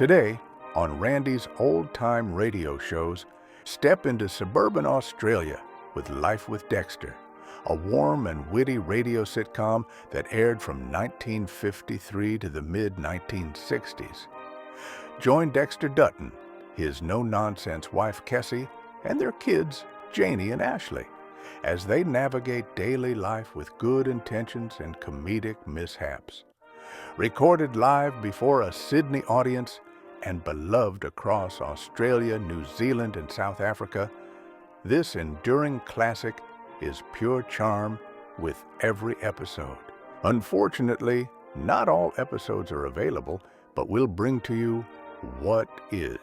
Today, on Randy's old-time radio shows, step into suburban Australia with Life with Dexter, a warm and witty radio sitcom that aired from 1953 to the mid-1960s. Join Dexter Dutton, his no-nonsense wife Kessie, and their kids, Janie and Ashley, as they navigate daily life with good intentions and comedic mishaps. Recorded live before a Sydney audience and beloved across Australia, New Zealand, and South Africa, this enduring classic is pure charm with every episode. Unfortunately, not all episodes are available, but we'll bring to you what is.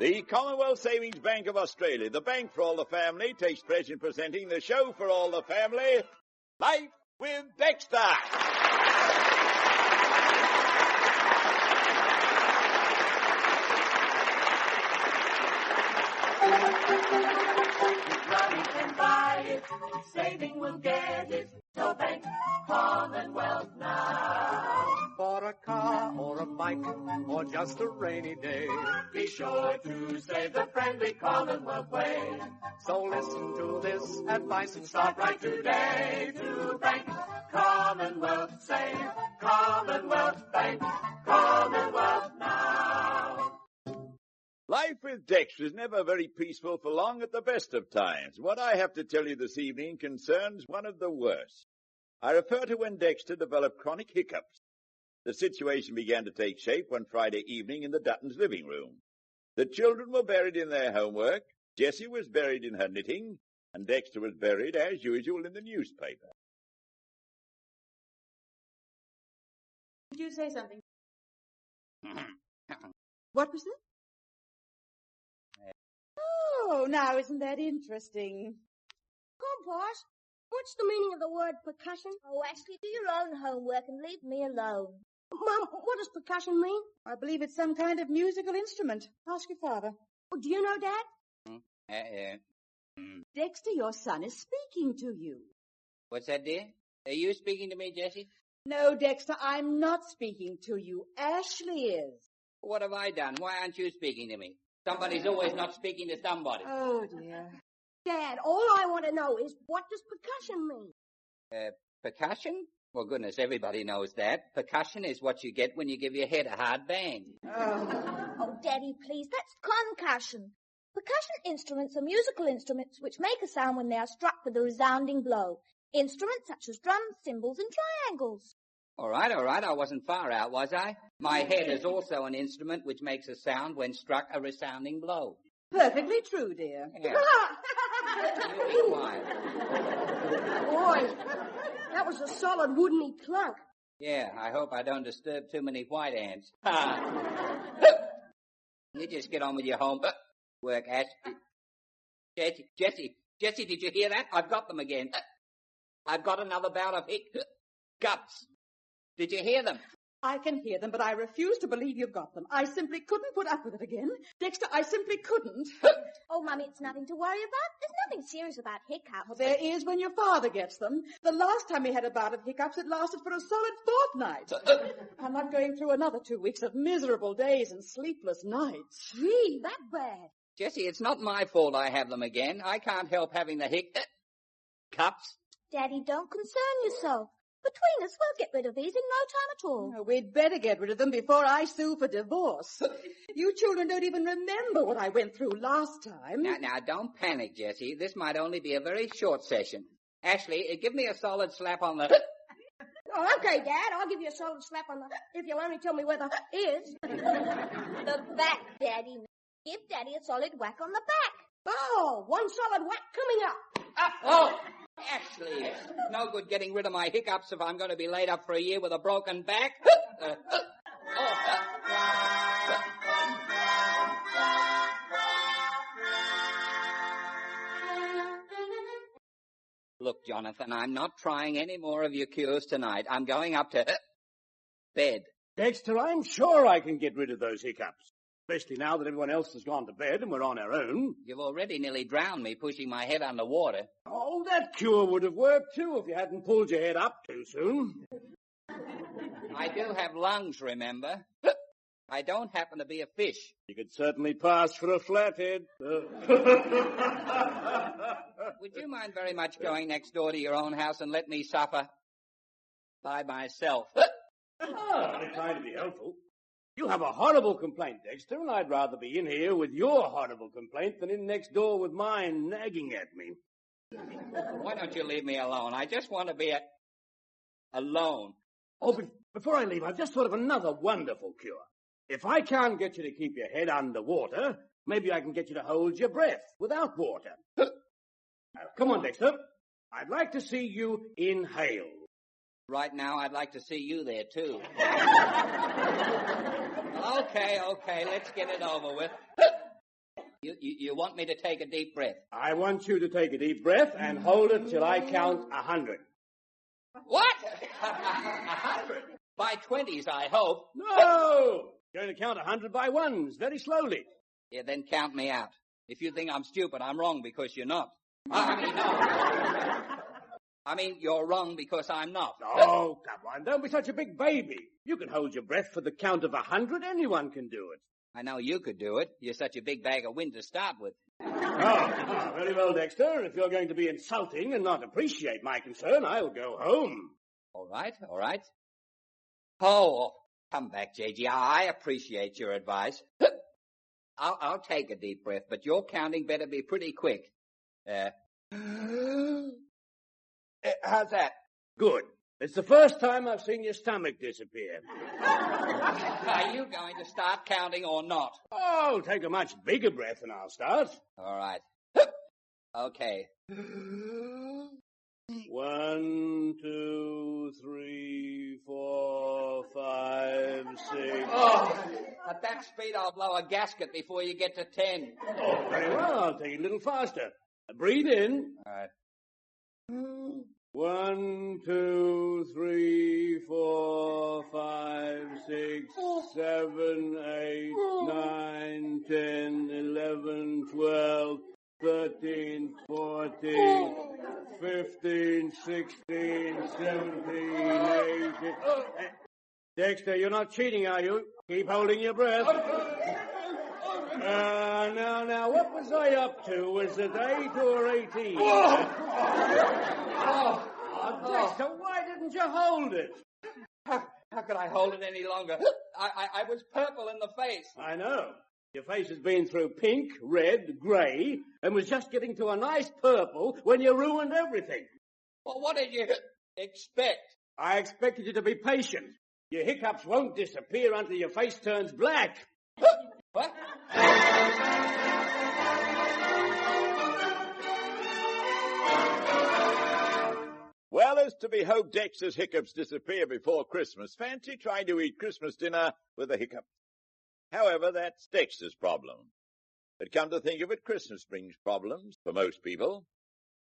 The Commonwealth Savings Bank of Australia, the bank for all the family, takes pleasure in presenting the show for all the family, Life with Dexter. Money can buy it, saving will get it, so bank Commonwealth now. For a car or a bike or just a rainy day, Be sure to save the friendly Commonwealth way. so listen to this advice and Start start right today to bank Commonwealth. Save Commonwealth Bank, Commonwealth now. Life with Dexter is never very peaceful for long at the best of times. What I have to tell you this evening concerns one of the worst. I refer to when Dexter developed chronic hiccups. The situation began to take shape one Friday evening in the Duttons' living room. The children were buried in their homework, Jessie was buried in her knitting, and Dexter was buried, as usual, in the newspaper. Did you say something? What was that? Oh, now isn't that interesting? Compost, what's the meaning of the word percussion? Oh, Ashley, do your own homework and leave me alone. Mum, what does percussion mean? I believe it's some kind of musical instrument. Ask your father. Oh, do you know, Dad? Dexter, your son is speaking to you. What's that, dear? Are you speaking to me, Jessie? No, Dexter, I'm not speaking to you. Ashley is. What have I done? Why aren't you speaking to me? Somebody's always not speaking to somebody. Oh, dear. Dad, all I want to know is, what does percussion mean? Percussion? Well, goodness, everybody knows that. Percussion is what you get when you give your head a hard bang. Oh, Daddy, please, that's concussion. Percussion instruments are musical instruments which make a sound when they are struck with a resounding blow. Instruments such as drums, cymbals, and triangles. All right. I wasn't far out, was I? My head is also an instrument which makes a sound when struck a resounding blow. Perfectly true, dear. Yeah. You be quiet. Boy, that was a solid woodeny clunk. Yeah, I hope I don't disturb too many white ants. You just get on with your homework, Ash. Jessie, did you hear that? I've got them again. I've got another bout of hiccups. Did you hear them? I can hear them, but I refuse to believe you've got them. I simply couldn't put up with it again. Dexter, I simply couldn't. Oh, Mummy, it's nothing to worry about. There's nothing serious about hiccups. Well, there is when your father gets them. The last time he had a bout of hiccups, it lasted for a solid fortnight. I'm not going through another 2 weeks of miserable days and sleepless nights. Gee, that bad. Jessie, it's not my fault I have them again. I can't help having the hiccups. Daddy, don't concern yourself. Between us, we'll get rid of these in no time at all. Oh, we'd better get rid of them before I sue for divorce. You children don't even remember what I went through last time. Now, don't panic, Jessie. This might only be a very short session. Ashley, give me a solid slap on the... Oh, okay, Dad, I'll give you a solid slap on the... if you'll only tell me where the is. The back, Daddy. Give Daddy a solid whack on the back. Oh, one solid whack coming up. Oh! Ashley, it's no good getting rid of my hiccups if I'm going to be laid up for a year with a broken back. Look, Jonathan, I'm not trying any more of your cures tonight. I'm going up to bed. Dexter, I'm sure I can get rid of those hiccups. especially now that everyone else has gone to bed and we're on our own. You've already nearly drowned me pushing my head under water. Oh, that cure would have worked too if you hadn't pulled your head up too soon. I do have lungs, remember? I don't happen to be a fish. You could certainly pass for a flathead. Would you mind very much going next door to your own house and let me suffer by myself? I'm trying to be helpful. You have a horrible complaint, Dexter, and I'd rather be in here with your horrible complaint than in next door with mine nagging at me. Why don't you leave me alone? I just want to be alone. Oh, before I leave, I've just thought of another wonderful cure. If I can't get you to keep your head under water, maybe I can get you to hold your breath without water. Now, come on, Dexter. I'd like to see you inhale. Right now, I'd like to see you there, too. Okay, let's get it over with. You want me to take a deep breath? I want you to take a deep breath and hold it till I count 100. What? 100? By 20s, I hope. No! Going to count 100 by ones, very slowly. Yeah, then count me out. If you think I'm stupid, I'm wrong because you're not. No. I mean, you're wrong because I'm not. Oh, come on, don't be such a big baby. You can hold your breath for the count of 100. Anyone can do it. I know you could do it. You're such a big bag of wind to start with. Oh, very well, Dexter. If you're going to be insulting and not appreciate my concern, I'll go home. All right. Oh, come back, J.G. I appreciate your advice. I'll take a deep breath, but your counting better be pretty quick. How's that? Good. It's the first time I've seen your stomach disappear. Are you going to start counting or not? Oh, take a much bigger breath and I'll start. All right. Okay. 1, 2, 3, 4, 5, 6. Oh, at that speed I'll blow a gasket before you get to 10. Oh, very well. I'll take it a little faster. Breathe in. All right. 1, 2, 3, 4, 5, 6, 7, 8, 9, 10, 11, 12, 13, 14, 15, 16, 17, 18. Dexter, you're not cheating, are you? Keep holding your breath. Now, what was I up to? Was it 8 or 18? Dexter, why didn't you hold it? How could I hold it any longer? I was purple in the face. I know. Your face has been through pink, red, grey, and was just getting to a nice purple when you ruined everything. Well, what did you expect? I expected you to be patient. Your hiccups won't disappear until your face turns black. What? Well, it's to be hoped Dexter's hiccups disappear before Christmas. Fancy trying to eat Christmas dinner with a hiccup. However, that's Dexter's problem. But come to think of it, Christmas brings problems for most people.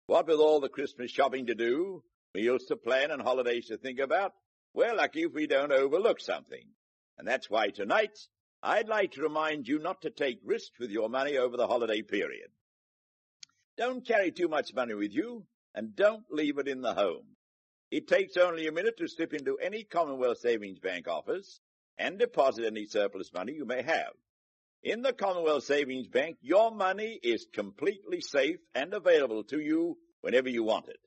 What with all the Christmas shopping to do, meals to plan and holidays to think about, we're lucky if we don't overlook something. And that's why tonight, I'd like to remind you not to take risks with your money over the holiday period. Don't carry too much money with you, and don't leave it in the home. It takes only a minute to slip into any Commonwealth Savings Bank office and deposit any surplus money you may have. In the Commonwealth Savings Bank, your money is completely safe and available to you whenever you want it.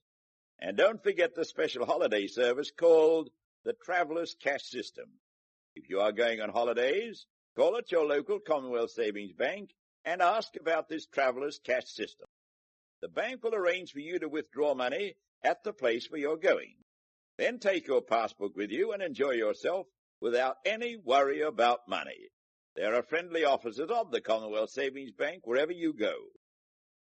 And don't forget the special holiday service called the Traveller's Cash System. If you are going on holidays, call at your local Commonwealth Savings Bank and ask about this Traveller's Cash System. The bank will arrange for you to withdraw money at the place where you're going. Then take your passbook with you and enjoy yourself without any worry about money. There are friendly officers of the Commonwealth Savings Bank wherever you go.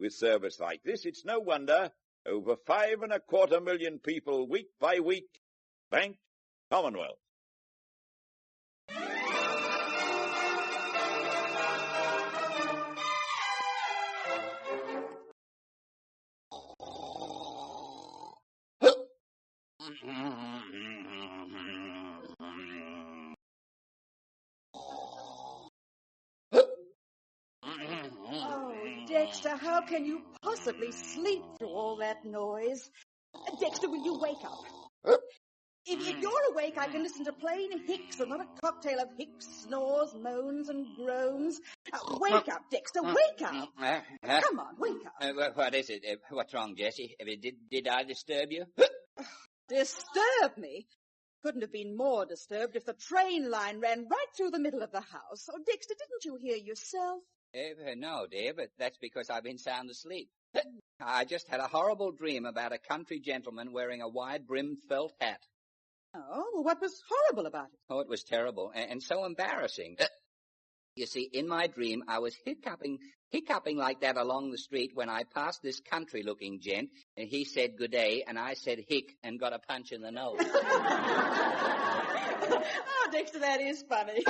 With service like this, it's no wonder over 5.25 million people week by week bank Commonwealth. How can you possibly sleep through all that noise? Dexter, will you wake up? If you're awake, I can listen to plain Hicks and not a cocktail of Hicks, snores, moans, and groans. Wake up, Dexter, wake up. Come on, wake up. What is it? What's wrong, Jessie? Did I disturb you? Disturb me? Couldn't have been more disturbed if the train line ran right through the middle of the house. Oh, Dexter, didn't you hear yourself? No, dear, but that's because I've been sound asleep. I just had a horrible dream about a country gentleman wearing a wide-brimmed felt hat. Oh, well, what was horrible about it? Oh, it was terrible and so embarrassing. You see, in my dream, I was hiccuping like that along the street when I passed this country-looking gent, and he said good day, and I said hick and got a punch in the nose. Oh, Dexter, that is funny.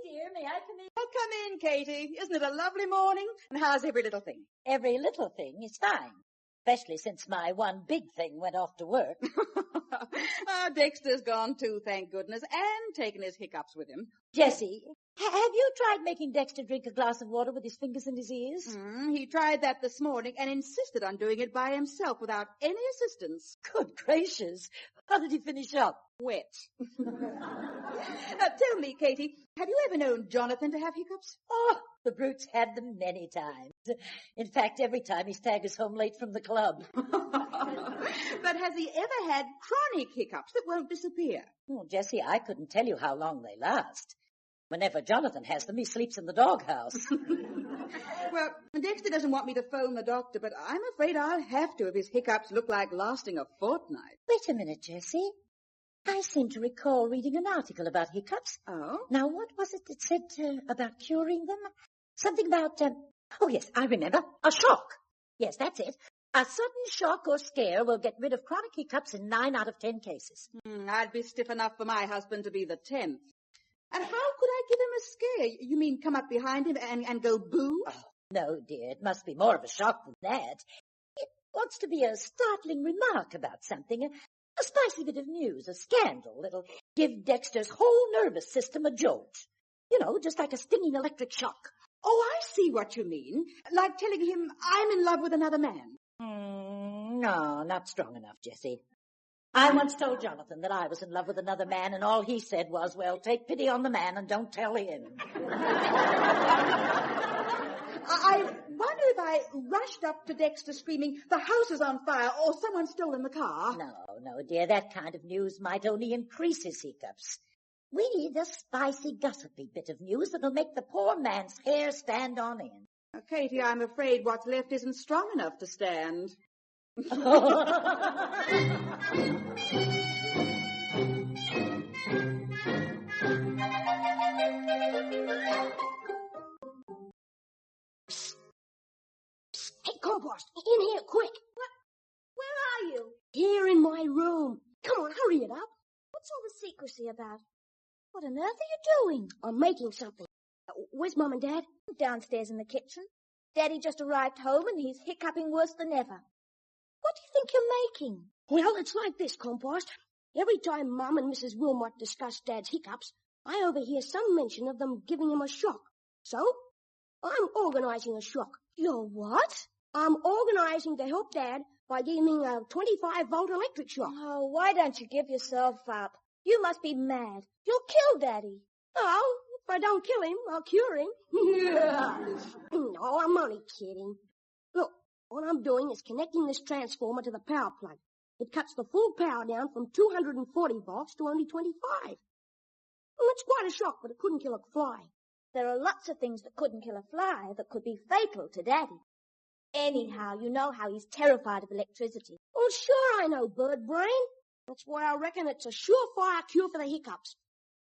Dear, may I come in? Oh, come in, Katie. Isn't it a lovely morning? And how's every little thing? Every little thing is fine, especially since my one big thing went off to work. Oh, Dexter's gone too, thank goodness, and taken his hiccups with him. Jessie, have you tried making Dexter drink a glass of water with his fingers in his ears? He tried that this morning and insisted on doing it by himself without any assistance. Good gracious. How did he finish up? Wet. Tell me, Katie, have you ever known Jonathan to have hiccups? Oh, the brute's had them many times. In fact, every time he staggers home late from the club. But has he ever had chronic hiccups that won't disappear? Oh, Jessie, I couldn't tell you how long they last. Whenever Jonathan has them, he sleeps in the doghouse. Well, Dexter doesn't want me to phone the doctor, but I'm afraid I'll have to if his hiccups look like lasting a fortnight. Wait a minute, Jessie. I seem to recall reading an article about hiccups. Oh? Now, what was it that said about curing them? Something about, oh, yes, I remember. A shock. Yes, that's it. A sudden shock or scare will get rid of chronic hiccups in 9 out of 10 cases. I'd be stiff enough for my husband to be the 10th. And how could I give him a scare? You mean come up behind him and go boo? Oh, no, dear, it must be more of a shock than that. It wants to be a startling remark about something, a spicy bit of news, a scandal that'll give Dexter's whole nervous system a jolt. You know, just like a stinging electric shock. Oh, I see what you mean. Like telling him I'm in love with another man. No, not strong enough, Jessie. I once told Jonathan that I was in love with another man, and all he said was, well, take pity on the man and don't tell him. I wonder if I rushed up to Dexter screaming, the house is on fire, or someone's stolen the car. No, dear, that kind of news might only increase his hiccups. We need a spicy, gossipy bit of news that'll make the poor man's hair stand on end. Katie, I'm afraid what's left isn't strong enough to stand. Hey, Compost, in here, quick. Where are you? Here in my room. Come on, hurry it up. What's all the secrecy about? What on earth are you doing? I'm making something. Where's Mum and Dad? Downstairs in the kitchen. Daddy just arrived home and he's hiccuping worse than ever. What do you think you're making? Well, it's like this, Compost. Every time Mum and Mrs. Wilmot discuss Dad's hiccups, I overhear some mention of them giving him a shock. So, I'm organizing a shock. You're what? I'm organizing to help Dad by giving him a 25-volt electric shock. Oh, why don't you give yourself up? You must be mad. You'll kill Daddy. Oh, if I don't kill him, I'll cure him. No, I'm only kidding. Look, what I'm doing is connecting this transformer to the power plug. It cuts the full power down from 240 volts to only 25. Well, it's quite a shock, but it couldn't kill a fly. There are lots of things that couldn't kill a fly that could be fatal to Daddy. Anyhow, you know how he's terrified of electricity. Oh, sure I know, bird brain. That's why I reckon it's a surefire cure for the hiccups.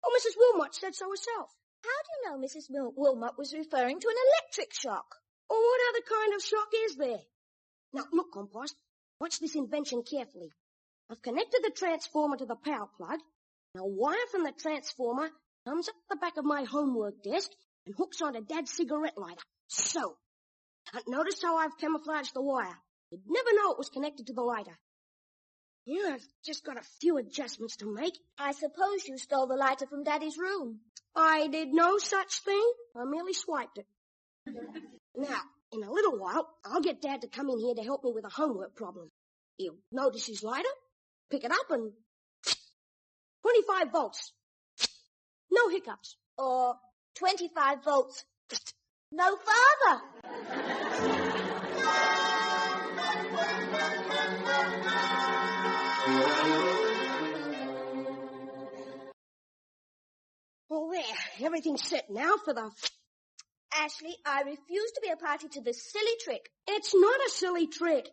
Oh, Mrs. Wilmot said so herself. How do you know Mrs. Wilmot was referring to an electric shock? Oh, what other kind of shock is there? Now, look, Compost, watch this invention carefully. I've connected the transformer to the power plug. Now, a wire from the transformer comes up the back of my homework desk and hooks onto Dad's cigarette lighter. So, notice how I've camouflaged the wire. You'd never know it was connected to the lighter. Yeah, I've just got a few adjustments to make. I suppose you stole the lighter from Daddy's room. I did no such thing. I merely swiped it. Now, in a little while, I'll get Dad to come in here to help me with a homework problem. He'll notice his lighter, pick it up, and 25 volts. No hiccups. Or 25 volts. No father. Oh, there. Everything's set now for the... Ashley, I refuse to be a party to this silly trick. It's not a silly trick.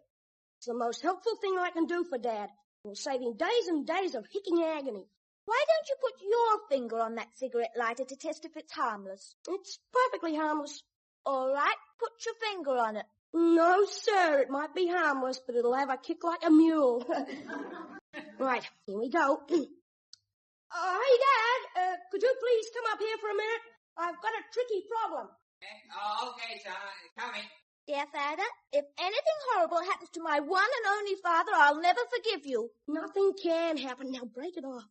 It's the most helpful thing I can do for Dad. It'll save him days and days of hicking agony. Why don't you put your finger on that cigarette lighter to test if it's harmless? It's perfectly harmless. All right, put your finger on it. No, sir, it might be harmless, but it'll have a kick like a mule. Right, here we go. Hey, Dad, could you please come up here for a minute? I've got a tricky problem. Okay, son, coming. Dear Father, if anything horrible happens to my one and only father, I'll never forgive you. Nothing can happen. Now break it off.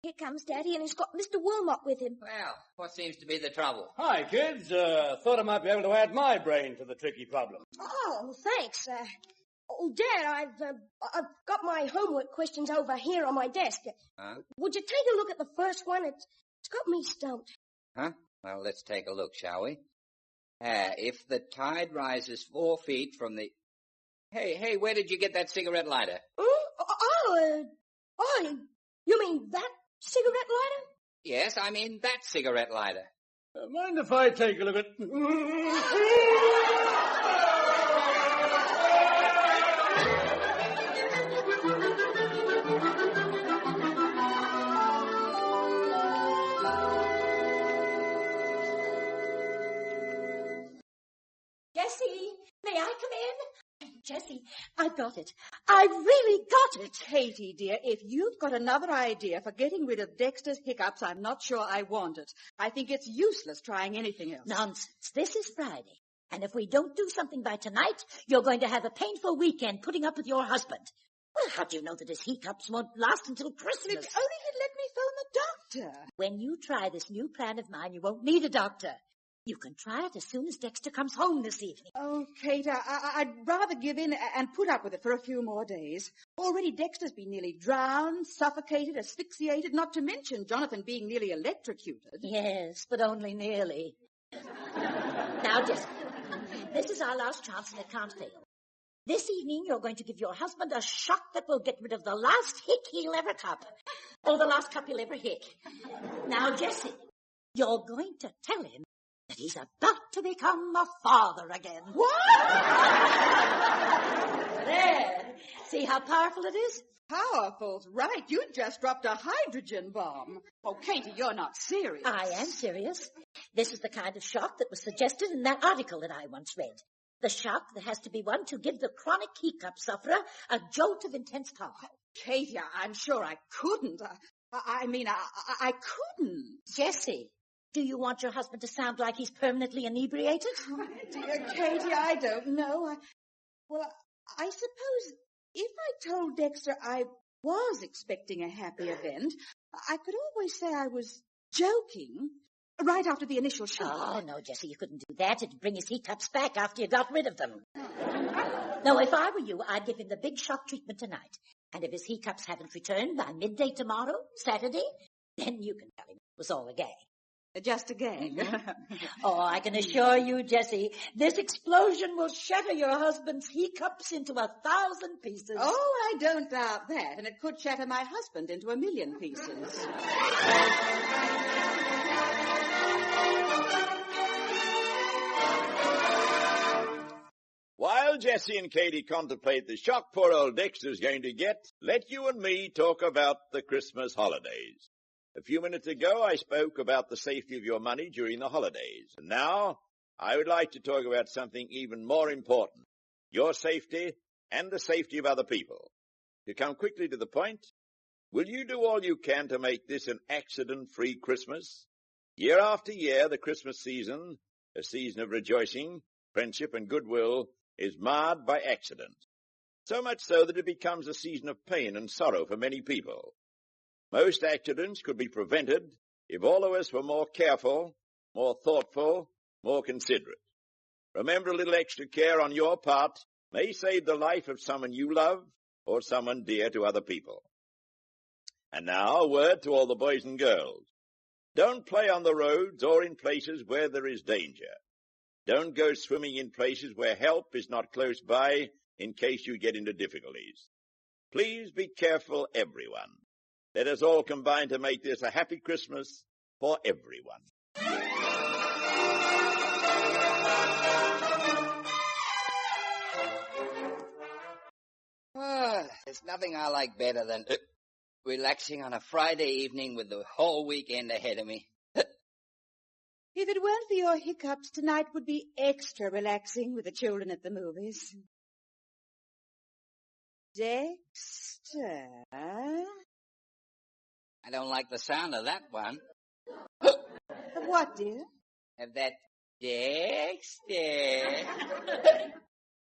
Here comes Daddy, and he's got Mr. Wilmot with him. Well, what seems to be the trouble? Hi, kids. Thought I might be able to add my brain to the tricky problem. Oh, thanks. Dad, I've got my homework questions over here on my desk. Huh? Would you take a look at the first one? It's got me stumped. Huh? Well, let's take a look, shall we? If the tide rises 4 feet from the... Hey, where did you get that cigarette lighter? You mean that cigarette lighter? Yes, I mean that cigarette lighter. Mind if I take a look at... Jessie, may I come in? Jessie, I've got it. I've really got it. Katie, dear, if you've got another idea for getting rid of Dexter's hiccups, I'm not sure I want it. I think it's useless trying anything else. Nonsense. This is Friday. And if we don't do something by tonight, you're going to have a painful weekend putting up with your husband. Well, how do you know that his hiccups won't last until Christmas? If only he'd let me phone the doctor. When you try this new plan of mine, you won't need a doctor. You can try it as soon as Dexter comes home this evening. Oh, Kate, I'd rather give in and put up with it for a few more days. Already Dexter's been nearly drowned, suffocated, asphyxiated, not to mention Jonathan being nearly electrocuted. Yes, but only nearly. Now, Jessie, this is our last chance and it can't fail. This evening, you're going to give your husband a shock that will get rid of the last hick he'll ever cup, or the last cup he'll ever hick. Now, Jessie, you're going to tell him that he's about to become a father again. What? There. See how powerful it is? Powerful's right. You just dropped a hydrogen bomb. Oh, Katie, you're not serious. I am serious. This is the kind of shock that was suggested in that article that I once read. The shock that has to be one to give the chronic hiccup sufferer a jolt of intense power. Katie, I'm sure I couldn't. I couldn't. Jessie, do you want your husband to sound like he's permanently inebriated? Oh, dear Katie, I don't know. I suppose if I told Dexter I was expecting a happy event, I could always say I was joking right after the initial shock. Oh, no, Jessie, you couldn't do that. It'd bring his hiccups back after you got rid of them. No, if I were you, I'd give him the big shock treatment tonight. And if his hiccups haven't returned by midday tomorrow, Saturday, then you can tell him it was all a game. Just a game. Oh, I can assure you, Jessie, this explosion will shatter your husband's hiccups into 1,000 pieces. Oh, I don't doubt that. And it could shatter my husband into 1,000,000 pieces. While Jessie and Katie contemplate the shock poor old Dexter's going to get, let you and me talk about the Christmas holidays. A few minutes ago, I spoke about the safety of your money during the holidays. And now, I would like to talk about something even more important, your safety and the safety of other people. To come quickly to the point, will you do all you can to make this an accident-free Christmas? Year after year, the Christmas season, a season of rejoicing, friendship, and goodwill, is marred by accident. So much so that it becomes a season of pain and sorrow for many people. Most accidents could be prevented if all of us were more careful, more thoughtful, more considerate. Remember, a little extra care on your part may save the life of someone you love or someone dear to other people. And now a word to all the boys and girls. Don't play on the roads or in places where there is danger. Don't go swimming in places where help is not close by in case you get into difficulties. Please be careful, everyone. Let us all combine to make this a happy Christmas for everyone. There's nothing I like better than relaxing on a Friday evening with the whole weekend ahead of me. If it weren't for your hiccups, tonight would be extra relaxing with the children at the movies. Dexter? I don't like the sound of that one. Of what, dear? Of that Dexter.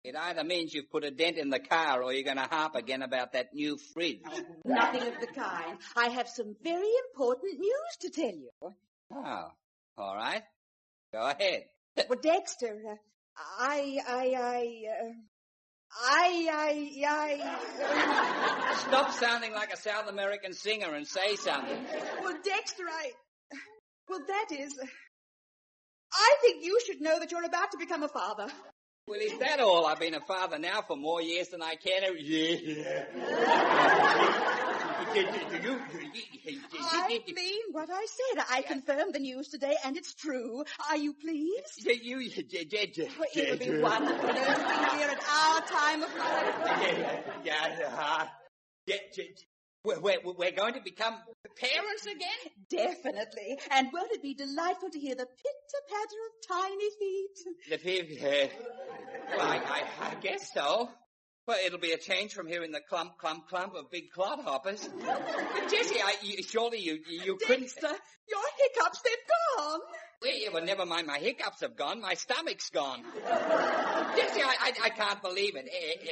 It either means you've put a dent in the car or you're going to harp again about that new fridge. Nothing of the kind. I have some very important news to tell you. Oh, all right. Go ahead. Well, Dexter, Stop sounding like a South American singer and say something. Well, Dexter, that is, I think you should know that you're about to become a father. Well, is that all? I've been a father now for more years than I care to... Yeah. I mean what I said. I confirmed the news today, and it's true. Are you pleased? It'll be wonderful to be here at our time of life. We're going to become parents again? Definitely. And won't it be delightful to hear the pitter-patter of tiny feet? The feet, well, I guess so. Well, it'll be a change from hearing the clump, clump, clump of big clodhoppers. Jessie, surely you couldn't... Dexter, your hiccups, they've gone. Well, never mind, my hiccups have gone. My stomach's gone. Jessie, I can't believe it.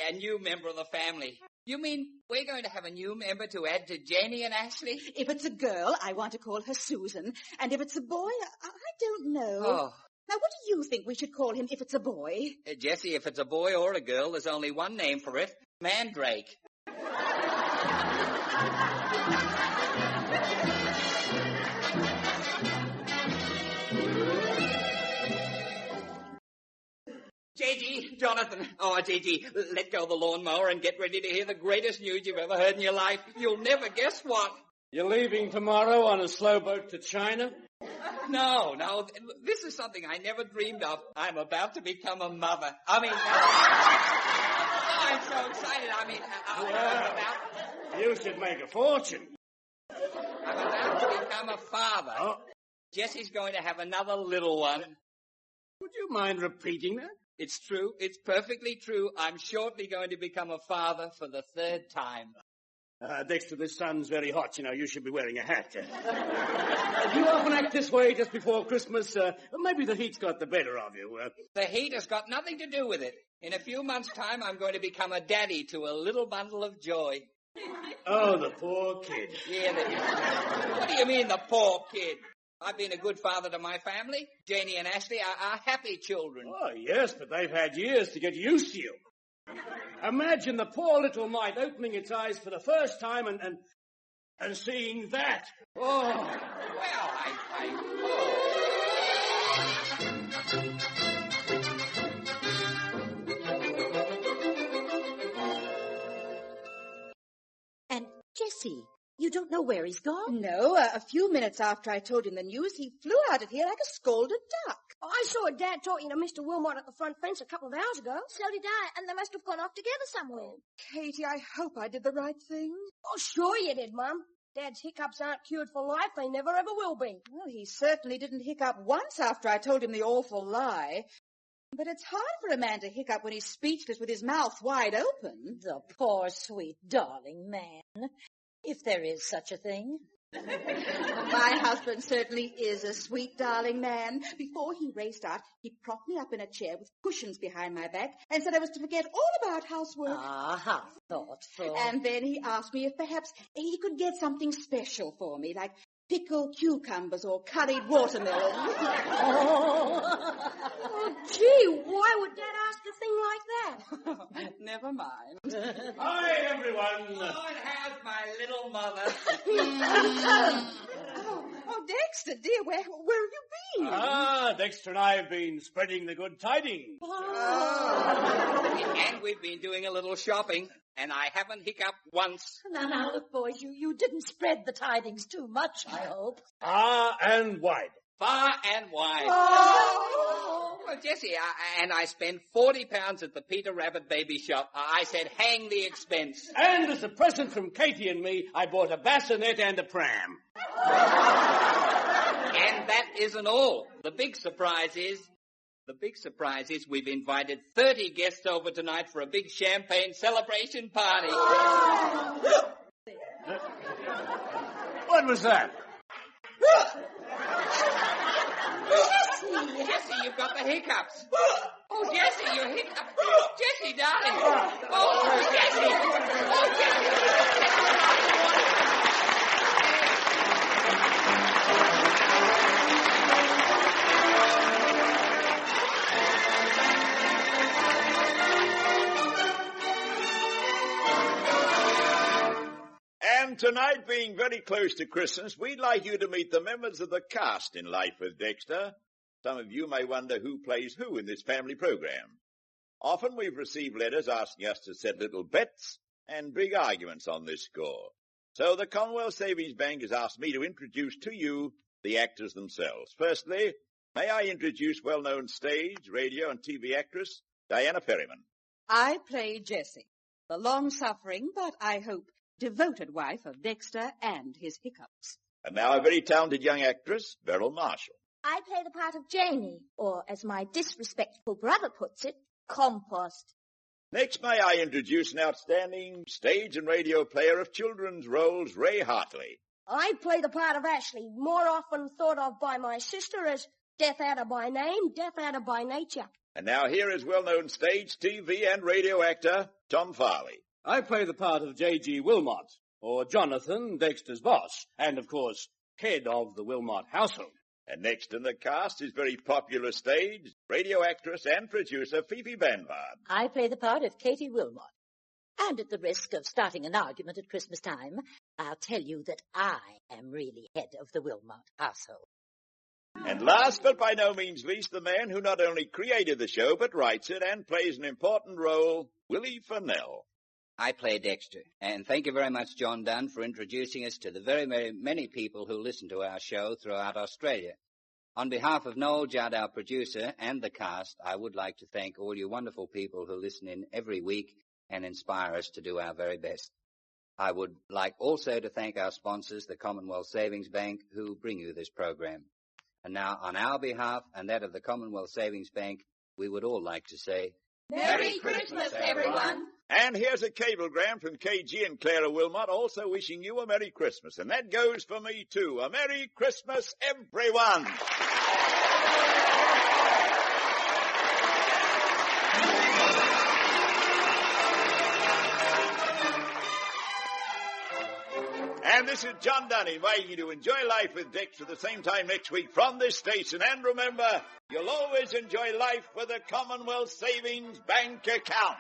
A new member of the family. You mean we're going to have a new member to add to Janie and Ashley? If it's a girl, I want to call her Susan. And if it's a boy, I don't know. Oh. Now, what do you think we should call him if it's a boy? Jessie, if it's a boy or a girl, there's only one name for it. Mandrake. J.G., Jonathan, J.G., let go of the lawnmower and get ready to hear the greatest news you've ever heard in your life. You'll never guess what. You're leaving tomorrow on a slow boat to China? No, this is something I never dreamed of. I'm about to become a mother. I'm so excited. You should make a fortune. I'm about to become a father. Oh. Jessie's going to have another little one. Would you mind repeating that? It's true. It's perfectly true. I'm shortly going to become a father for the third time. Dexter, the sun's very hot. You should be wearing a hat. Do you often act this way just before Christmas? Maybe the heat's got the better of you. The heat has got nothing to do with it. In a few months' time, I'm going to become a daddy to a little bundle of joy. Oh, the poor kid. Yeah, what do you mean, the poor kid? I've been a good father to my family. Janie and Ashley are happy children. Oh, yes, but they've had years to get used to you. Imagine the poor little mite opening its eyes for the first time and seeing that. Oh. Well, And Jessie, you don't know where he's gone? No, a few minutes after I told him the news, he flew out of here like a scolded duck. Oh, I saw Dad talking to Mr. Wilmot at the front fence a couple of hours ago. So did I, and they must have gone off together somewhere. Katie, I hope I did the right thing. Oh, sure you did, Mum. Dad's hiccups aren't cured for life. They never ever will be. Well, he certainly didn't hiccup once after I told him the awful lie. But it's hard for a man to hiccup when he's speechless with his mouth wide open. The poor, sweet, darling man. If there is such a thing. My husband certainly is a sweet, darling man. Before he raced out, he propped me up in a chair with cushions behind my back and said I was to forget all about housework. Ah, how thoughtful. And then he asked me if perhaps he could get something special for me, like pickled cucumbers or curried watermelon. Oh, gee, why would Dad ask a thing like that? Never mind. Hi, everyone. Oh, and how's my little mother? Oh, Dexter, dear, where have you been? Dexter and I have been spreading the good tidings. And we've been doing a little shopping, and I haven't hiccuped once. Now, look, boys, you didn't spread the tidings too much, I hope. Far and wide. Far and wide. Well, Jessie, I spent £40 at the Peter Rabbit baby shop. I said, hang the expense. And as a present from Katie and me, I bought a bassinet and a pram. And that isn't all. The big surprise is we've invited 30 guests over tonight for a big champagne celebration party. What was that? Jessie, you've got the hiccups. Oh, Jessie, you hiccuped. Jessie, darling. Oh, Jessie. Oh, Jessie. And tonight, being very close to Christmas, we'd like you to meet the members of the cast in Life with Dexter. Some of you may wonder who plays who in this family program. Often we've received letters asking us to set little bets and big arguments on this score. So the Commonwealth Savings Bank has asked me to introduce to you the actors themselves. Firstly, may I introduce well-known stage, radio, and TV actress Diana Ferryman. I play Jessie, the long-suffering, but I hope devoted wife of Dexter and his hiccups. And now a very talented young actress, Beryl Marshall. I play the part of Jamie, or as my disrespectful brother puts it, compost. Next, may I introduce an outstanding stage and radio player of children's roles, Ray Hartley. I play the part of Ashley, more often thought of by my sister as Death Adder by name, Death Adder by nature. And now here is well-known stage, TV, and radio actor, Tom Farley. I play the part of J.G. Wilmot, or Jonathan, Dexter's boss, and, of course, head of the Wilmot household. And next in the cast is very popular stage, radio actress, and producer Fifi Banvard. I play the part of Katie Wilmot. And at the risk of starting an argument at Christmas time, I'll tell you that I am really head of the Wilmot household. And last but by no means least, the man who not only created the show, but writes it and plays an important role, Willie Fennell. I play Dexter, and thank you very much, John Dunn, for introducing us to the very, very many people who listen to our show throughout Australia. On behalf of Noel Judd, our producer, and the cast, I would like to thank all you wonderful people who listen in every week and inspire us to do our very best. I would like also to thank our sponsors, the Commonwealth Savings Bank, who bring you this program. And now, on our behalf and that of the Commonwealth Savings Bank, we would all like to say, Merry Christmas, everyone. And here's a cablegram from KG and Clara Wilmot, also wishing you a Merry Christmas. And that goes for me, too. A Merry Christmas, everyone! And this is John Dunn inviting you to enjoy life with Dexter at the same time next week from this station. And remember, you'll always enjoy life with a Commonwealth Savings Bank account.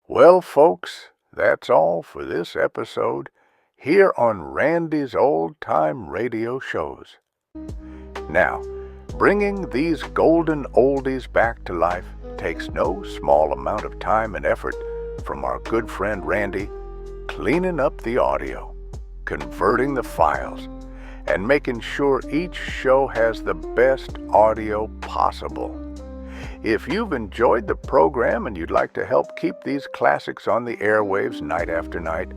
Well, folks, that's all for this episode here on Randy's Old Time Radio Shows. Now, bringing these golden oldies back to life takes no small amount of time and effort from our good friend Randy, cleaning up the audio, converting the files, and making sure each show has the best audio possible. If you've enjoyed the program and you'd like to help keep these classics on the airwaves night after night,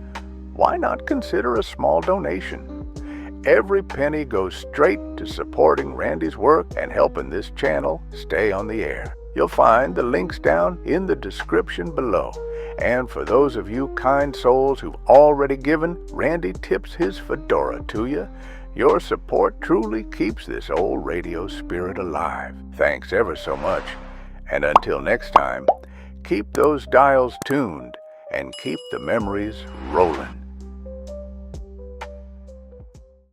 why not consider a small donation? Every penny goes straight to supporting Randy's work and helping this channel stay on the air. You'll find the links down in the description below. And for those of you kind souls who've already given, Randy tips his fedora to you. Your support truly keeps this old radio spirit alive. Thanks ever so much. And until next time, keep those dials tuned and keep the memories rolling.